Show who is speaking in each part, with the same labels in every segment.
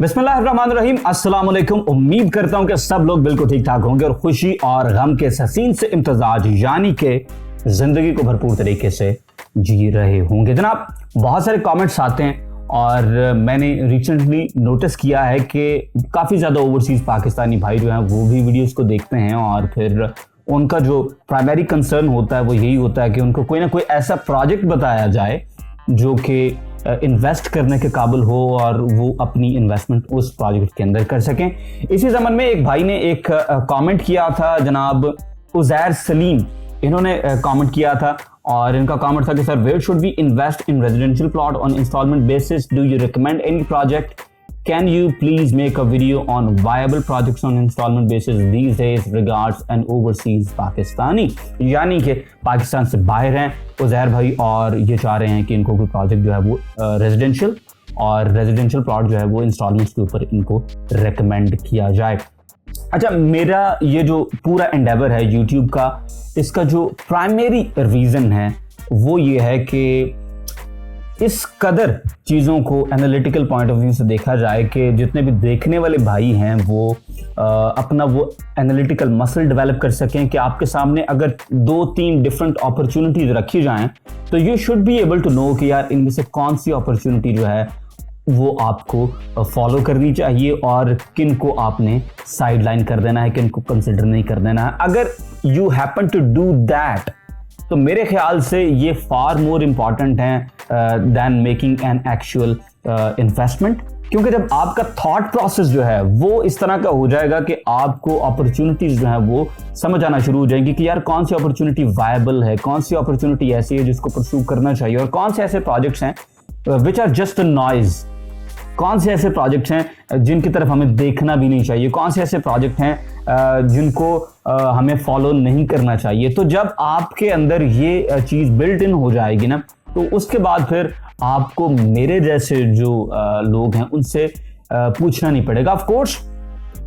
Speaker 1: बिस्मिल्लाहिर्रहमानिर्रहीम, अस्सलाम वालेकुम। उम्मीद करता हूं कि सब लोग बिल्कुल ठीक ठाक होंगे और खुशी और गम के हसीन से इम्तजाज यानी कि जिंदगी को भरपूर तरीके से जी रहे होंगे। जनाब, बहुत सारे कमेंट्स आते हैं और मैंने रिसेंटली नोटिस किया है कि काफ़ी ज़्यादा ओवरसीज़ पाकिस्तानी भाई जो हैं वो भी वीडियोस को देखते हैं और फिर उनका जो प्राइमरी कंसर्न होता है वो यही होता है कि उनको कोई ना कोई ऐसा प्रोजेक्ट बताया जाए जो कि इन्वेस्ट करने के काबिल हो और वो अपनी इन्वेस्टमेंट उस प्रोजेक्ट के अंदर कर सकें। इसी ज़मन में एक भाई ने एक कमेंट किया था, जनाब उज़ैर सलीम, इन्होंने कमेंट किया था और इनका कमेंट था कि sir, where should we invest in residential plot on installment basis, do you recommend any project, can you please make a video on viable projects on installment basis these days, regards an overseas Pakistani. यानी कि पाकिस्तान से बाहर हैं उज़ैर भाई और ये चाह रहे हैं कि इनको कोई प्रोजेक्ट जो है वो रेजिडेंशियल प्लॉट जो है वो इंस्टॉलमेंट्स के ऊपर इनको रेकमेंड किया जाए। अच्छा, मेरा ये जो पूरा एंडेवर है यूट्यूब का, इसका जो प्राइमरी रीज़न है वो ये है कि इस कदर चीज़ों को एनालिटिकल पॉइंट ऑफ व्यू से देखा जाए कि जितने भी देखने वाले भाई हैं वो अपना वो एनालिटिकल मसल डेवलप कर सकें कि आपके सामने अगर 2-3 डिफरेंट अपॉर्चुनिटीज़ रखी जाएं तो you should be able to know कि यार इनमें से कौन सी अपॉर्चुनिटी जो है वो आपको फॉलो करनी चाहिए और किन को आपने साइड लाइन कर देना है, किन को कंसिडर नहीं कर देना है। अगर you happen to do that तो मेरे ख्याल से ये फार मोर इम्पॉर्टेंट है than making an actual investment, क्योंकि जब आपका थॉट प्रोसेस जो है वो इस तरह का हो जाएगा कि आपको अपॉर्चुनिटीज जो है वो समझ आना शुरू हो जाएंगी कि यार कौन सी अपॉर्चुनिटी वायबल है, कौन सी अपॉर्चुनिटी ऐसी है जिसको परस्यू करना चाहिए और कौन से ऐसे प्रोजेक्ट्स हैं which are just a noise, कौन से ऐसे प्रोजेक्ट्स हैं जिनकी तरफ हमें देखना भी नहीं चाहिए, कौन से ऐसे प्रोजेक्ट हैं जिनको हमें फॉलो नहीं करना चाहिए। तो जब आपके अंदर ये चीज़ बिल्ट इन हो जाएगी ना, तो उसके बाद फिर आपको मेरे जैसे जो लोग हैं उनसे पूछना नहीं पड़ेगा। ऑफ कोर्स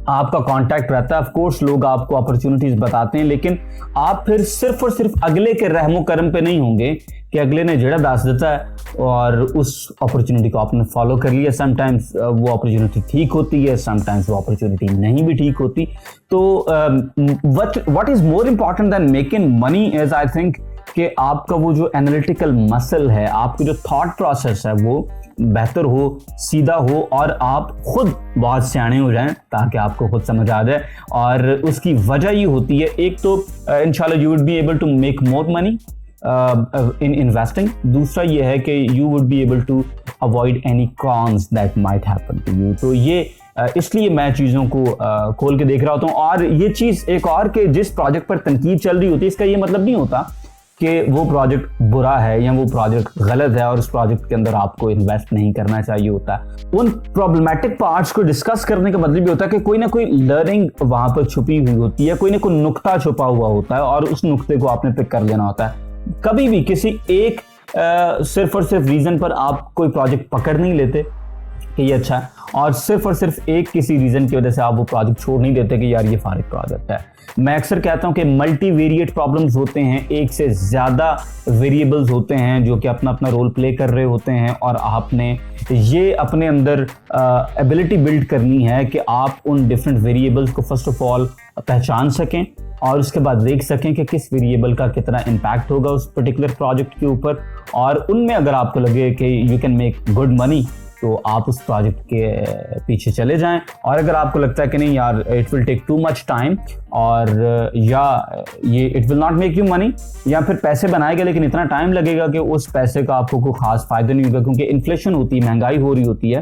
Speaker 1: आपका कांटेक्ट रहता है, ऑफ कोर्स लोग आपको अपॉर्चुनिटीज बताते हैं, लेकिन आप फिर सिर्फ और सिर्फ अगले के रहमो करम पे नहीं होंगे कि अगले ने जड़ा दास देता है और उस अपॉर्चुनिटी को आपने फॉलो कर लिया। समटाइम्स वो अपॉर्चुनिटी ठीक होती है, समटाइम्स वो अपॉर्चुनिटी नहीं भी ठीक होती। तो what is more important than making money is, I think, कि आपका वो जो एनालिटिकल मसल है, आपका जो थॉट प्रोसेस है वो बेहतर हो, सीधा हो और आप खुद बहुत सियाने हो जाएं ताकि आपको खुद समझ आ जाए। और उसकी वजह ये होती है, एक तो इंशाल्लाह you would be able to make more money in investing, दूसरा ये है कि you would be able to avoid any cons that might happen to you. तो ये इसलिए मैं चीज़ों को खोल के देख रहा होता हूँ। और ये चीज़ एक और कि जिस प्रोजेक्ट पर तनकीद चल रही होती है, इसका ये मतलब नहीं होता कि वो प्रोजेक्ट बुरा है या वो प्रोजेक्ट गलत है और उस प्रोजेक्ट के अंदर आपको इन्वेस्ट नहीं करना चाहिए होता। उन प्रॉब्लमेटिक पार्ट्स को डिस्कस करने का मतलब भी होता है कि कोई ना कोई लर्निंग वहाँ पर छुपी हुई होती है, कोई ना कोई नुक्ता छुपा हुआ होता है और उस नुक्ते को आपने पिक कर लेना होता है। कभी भी किसी एक सिर्फ और सिर्फ रीज़न पर आप कोई प्रोजेक्ट पकड़ नहीं लेते कि ये अच्छा है और सिर्फ एक किसी रीज़न की वजह से आप वो प्रोजेक्ट छोड़ नहीं देते कि यार ये फारिग प्रोजेक्ट है। मैं अक्सर कहता हूँ कि मल्टी वेरिएट प्रॉब्लम्स होते हैं, एक से ज़्यादा वेरिएबल्स होते हैं जो कि अपना अपना रोल प्ले कर रहे होते हैं और आपने ये अपने अंदर एबिलिटी बिल्ड करनी है कि आप उन डिफरेंट वेरिएबल्स को फर्स्ट ऑफ ऑल पहचान सकें और उसके बाद देख सकें कि किस वेरिएबल का कितना इम्पैक्ट होगा उस पर्टिकुलर प्रोजेक्ट के ऊपर, और उनमें अगर आपको लगे कि you can make good money तो आप उस प्रोजेक्ट के पीछे चले जाएं। और अगर आपको लगता है कि नहीं यार it will take too much time और या ये it will not make you money, या फिर पैसे बनाएगा लेकिन इतना टाइम लगेगा कि उस पैसे का आपको कोई खास फायदा नहीं होगा क्योंकि इन्फ्लेशन होती है, महंगाई हो रही होती है,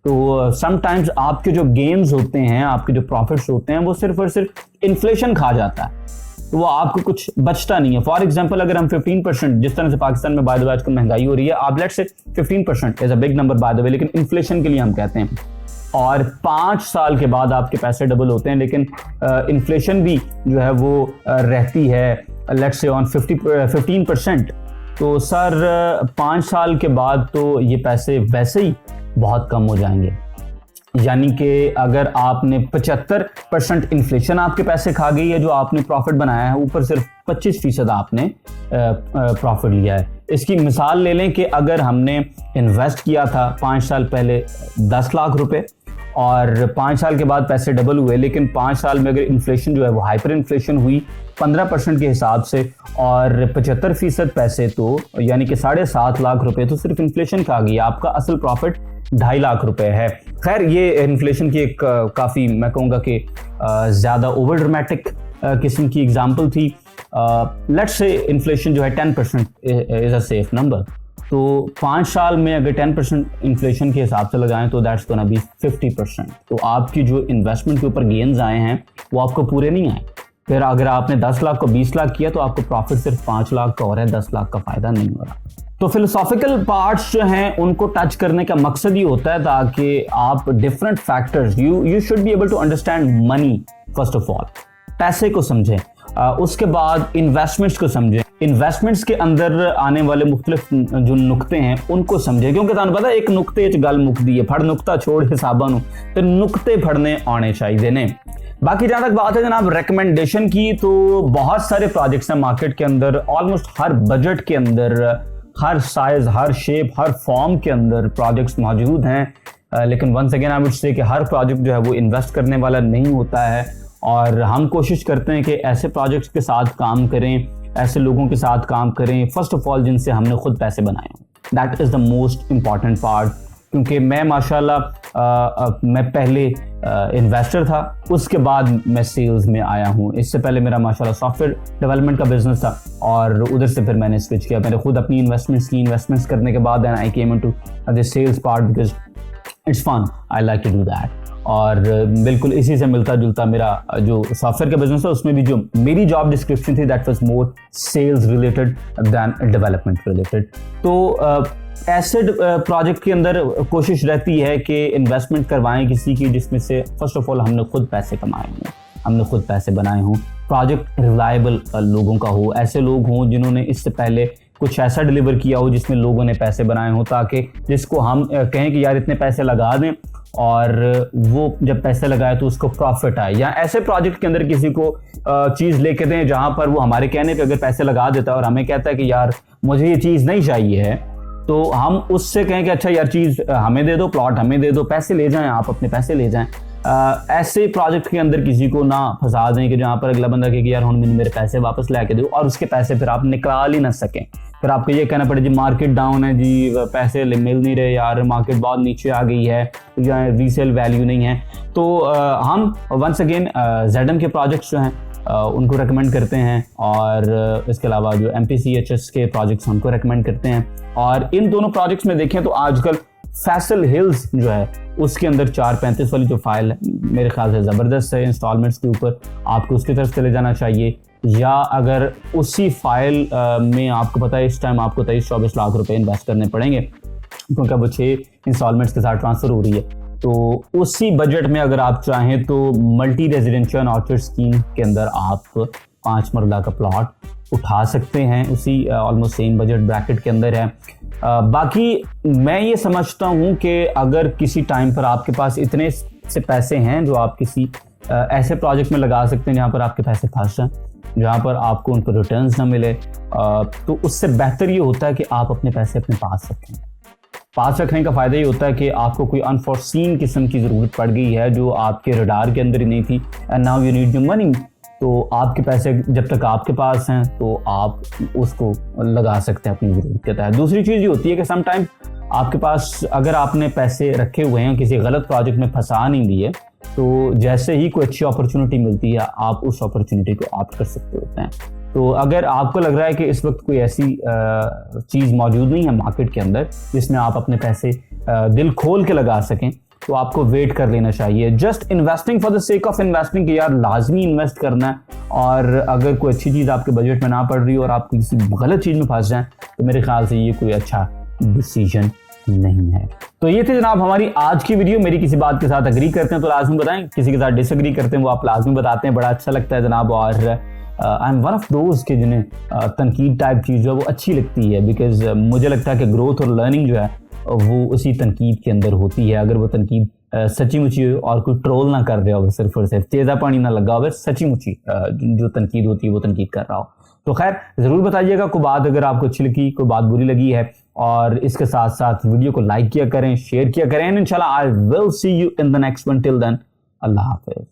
Speaker 1: तो समटाइम्स आपके जो गेन्स होते हैं, आपके जो प्रॉफिट्स होते हैं वो सिर्फ और सिर्फ इन्फ्लेशन खा जाता है, तो वो आपको कुछ बचता नहीं है। फॉर एग्जांपल अगर हम 15%, जिस तरह से पाकिस्तान में बाय द वे आजकल महंगाई हो रही है, आप let's say 15% is a big number by the way, लेकिन इन्फ्लेशन के लिए हम कहते हैं, और 5 साल के बाद आपके पैसे डबल होते हैं, लेकिन इन्फ्लेशन भी जो है वो रहती है लेट्स से ऑन 15%, तो सर 5 साल के बाद तो ये पैसे वैसे ही बहुत कम हो जाएंगे। यानी कि अगर आपने 75% इन्फ्लेशन आपके पैसे खा गई है, जो आपने प्रॉफिट बनाया है, ऊपर सिर्फ 25% आपने प्रॉफिट लिया है। इसकी मिसाल ले लें कि अगर हमने इन्वेस्ट किया था 5 साल पहले 10 लाख रुपए और 5 साल के बाद पैसे डबल हुए, लेकिन 5 साल में अगर इन्फ्लेशन जो है वो हाइपर इन्फ्लेशन हुई 15% के हिसाब से, और 75% पैसे तो यानी कि 7.5 लाख रुपए तो सिर्फ इन्फ्लेशन का आ गया। आपका असल प्रॉफिट 2.5 लाख रुपए है। खैर ये इन्फ्लेशन की एक काफ़ी मैं कहूँगा कि ज़्यादा ओवर ड्रामेटिक किस्म की एग्जाम्पल थी। लेट्स से इन्फ्लेशन जो है 10% इज़ अ सेफ नंबर, तो 5 साल में अगर 10% इन्फ्लेशन के हिसाब से लगाएं तो दैट्स गोना बी 50%। तो आपकी जो इन्वेस्टमेंट के ऊपर गेन्स आए हैं वो आपको पूरे नहीं आए। फिर अगर आपने 10 लाख को 20 लाख किया तो आपको प्रॉफिट सिर्फ 5 लाख का हो रहा है, 10 लाख का फायदा नहीं हो रहा। तो फिलोसॉफिकल पार्ट्स जो हैं उनको टच करने का मकसद ये होता है ताकि आप different factors, you should be able to understand money. First of all पैसे को समझें, उसके बाद इन्वेस्टमेंट्स को समझें, इन्वेस्टमेंट्स के अंदर आने वाले मुख्तलिफ जो नुक्ते हैं उनको समझें, क्योंकि तुहानू पता एक नुक्ते च गल मुकदी है, फड़ नुक्ता छोड़ हिसाबा नू, तो नुक्ते फड़ने आने चाहिए ने। बाकी जहाँ तक बात है जनाब रिकमेंडेशन की, तो बहुत सारे प्रोजेक्ट्स हैं मार्केट के अंदर, ऑलमोस्ट हर बजट के अंदर, हर साइज, हर शेप, हर फॉर्म के अंदर प्रोजेक्ट्स मौजूद हैं। लेकिन once again I would say कि हर प्रोजेक्ट जो है वो इन्वेस्ट करने वाला नहीं होता है, और हम कोशिश करते हैं कि ऐसे प्रोजेक्ट्स के साथ काम करें, ऐसे लोगों के साथ काम करें फर्स्ट ऑफ ऑल जिनसे हमने खुद पैसे बनाए हों। That is the most important part, क्योंकि मैं माशाल्लाह मैं पहले इन्वेस्टर था, उसके बाद मैं सेल्स में आया हूँ। इससे पहले मेरा माशाल्लाह सॉफ्टवेयर डेवलपमेंट का बिजनेस था और उधर से फिर मैंने स्विच किया। मैंने खुद अपनी इन्वेस्टमेंट्स करने के बाद I came into the sales part because it's fun, I like to do that. और बिल्कुल इसी से मिलता जुलता मेरा जो सॉफ्टवेयर का बिजनेस है उसमें भी जो मेरी जॉब डिस्क्रिप्शन थी that was more sales related than development related. तो ऐसे प्रोजेक्ट के अंदर कोशिश रहती है कि इन्वेस्टमेंट करवाएं किसी की जिसमें से फर्स्ट ऑफ ऑल हमने खुद पैसे कमाए हों, हमने खुद पैसे बनाए हों, प्रोजेक्ट रिलायबल लोगों का हो, ऐसे लोग हों जिन्होंने इससे पहले कुछ ऐसा डिलीवर किया हो जिसमें लोगों ने पैसे बनाए हों, ताकि जिसको हम कहें कि यार इतने पैसे लगा दें और वो जब पैसे लगाए तो उसको प्रॉफिट आए। या ऐसे प्रोजेक्ट के अंदर किसी को चीज़ लेके दें जहाँ पर वो हमारे कहने पे अगर पैसे लगा देता है और हमें कहता है कि यार मुझे ये चीज़ नहीं चाहिए है, तो हम उससे कहें कि अच्छा यार चीज़ हमें दे दो, प्लॉट हमें दे दो, पैसे ले जाएं, आप अपने पैसे ले जाएं। ऐसे प्रोजेक्ट के अंदर किसी को ना फंसा दें कि जहाँ पर अगला बंदा कहे कि यार मैंने मेरे पैसे वापस लेके दो और उसके पैसे फिर आप निकाल ही ना सकें। फिर आपको ये कहना पड़े जी मार्केट डाउन है जी, पैसे मिल नहीं रहे यार, मार्केट बहुत नीचे आ गई है, जहाँ रीसेल वैल्यू नहीं है। तो हम वंस अगेन ZM के प्रोजेक्ट्स जो हैं उनको रेकमेंड करते हैं, और इसके अलावा जो MPCHS के प्रोजेक्ट्स उनको रेकमेंड करते हैं। और इन दोनों प्रोजेक्ट्स में देखें तो आजकल फैसल हिल्स जो है उसके अंदर 435 वाली जो फाइल है मेरे ख्याल से ज़बरदस्त है इंस्टॉलमेंट्स के ऊपर, आपको उसकी तरफ चले जाना चाहिए। या अगर उसी फाइल में आपको पता है इस टाइम आपको 23-24 लाख रुपए इन्वेस्ट करने पड़ेंगे क्योंकि वो 6 इंस्टॉलमेंट्स के साथ ट्रांसफ़र हो रही है, तो उसी बजट में अगर आप चाहें तो मल्टी रेजिडेंशियल ऑर्चर्ड स्कीम के अंदर आप 5 मरला का प्लॉट उठा सकते हैं, उसी ऑलमोस्ट सेम बजट ब्रैकेट के अंदर है। बाकी मैं ये समझता हूँ कि अगर किसी टाइम पर आपके पास इतने से पैसे हैं जो आप किसी ऐसे प्रोजेक्ट में लगा सकते हैं जहाँ पर आपके पैसे फंस जाएं, जहाँ पर आपको उनको रिटर्न्स ना मिले, तो उससे बेहतर ये होता है कि आप अपने पैसे अपने पास रखें। पास रखने का फ़ायदा ये होता है कि आपको कोई अनफोर्सीन किस्म की ज़रूरत पड़ गई है जो आपके रडार के अंदर ही नहीं थी, and now you need your money, तो आपके पैसे जब तक आपके पास हैं तो आप उसको लगा सकते हैं अपनी ज़रूरत के तहत। दूसरी चीज़ ये होती है कि समटाइम आपके पास अगर आपने पैसे रखे हुए हैं किसी गलत प्रोजेक्ट में फंसा नहीं दिए, तो जैसे ही कोई अच्छी अपॉर्चुनिटी मिलती है आप उस अपॉर्चुनिटी को ऑप्ट कर सकते होते हैं। तो अगर आपको लग रहा है कि इस वक्त कोई ऐसी चीज़ मौजूद नहीं है मार्केट के अंदर जिसमें आप अपने पैसे दिल खोल के लगा सकें, तो आपको वेट कर लेना चाहिए। Just investing for the sake of investing कि यार लाजमी इन्वेस्ट करना है, और अगर कोई अच्छी चीज़ आपके बजट में ना पड़ रही हो और आप किसी गलत चीज़ में फंस जाएं, तो मेरे ख्याल से ये कोई अच्छा डिसीजन नहीं है। तो ये थे जनाब हमारी आज की वीडियो। मेरी किसी बात के साथ अग्री करते हैं तो लाजमी बताएं, किसी के साथ डिसएग्री करते हैं वो आप लाजमी बताते हैं, बड़ा अच्छा लगता है जनाब। और I am one of those के जिन्हें तनकीद टाइप चीज़ जो है वो अच्छी लगती है, बिकॉज मुझे लगता है कि ग्रोथ और लर्निंग जो है वो उसी तनकीद के अंदर होती है। अगर वो तनकीद सच्ची मुची हो और कोई ट्रोल ना कर रहा हो, सिर्फ और सिर्फ तेज़ा पानी ना लगा हो, सच्ची मुची जो तनकीद होती है वो तनकीद कर रहा हो, तो खैर जरूर बताइएगा कोई बात अगर आपको अच्छी लगी, कोई बात बुरी लगी है, और इसके साथ साथ वीडियो को लाइक किया करें, शेयर किया करें। इंशाल्लाह I will see you in the next one. Till then अल्लाह हाफिज।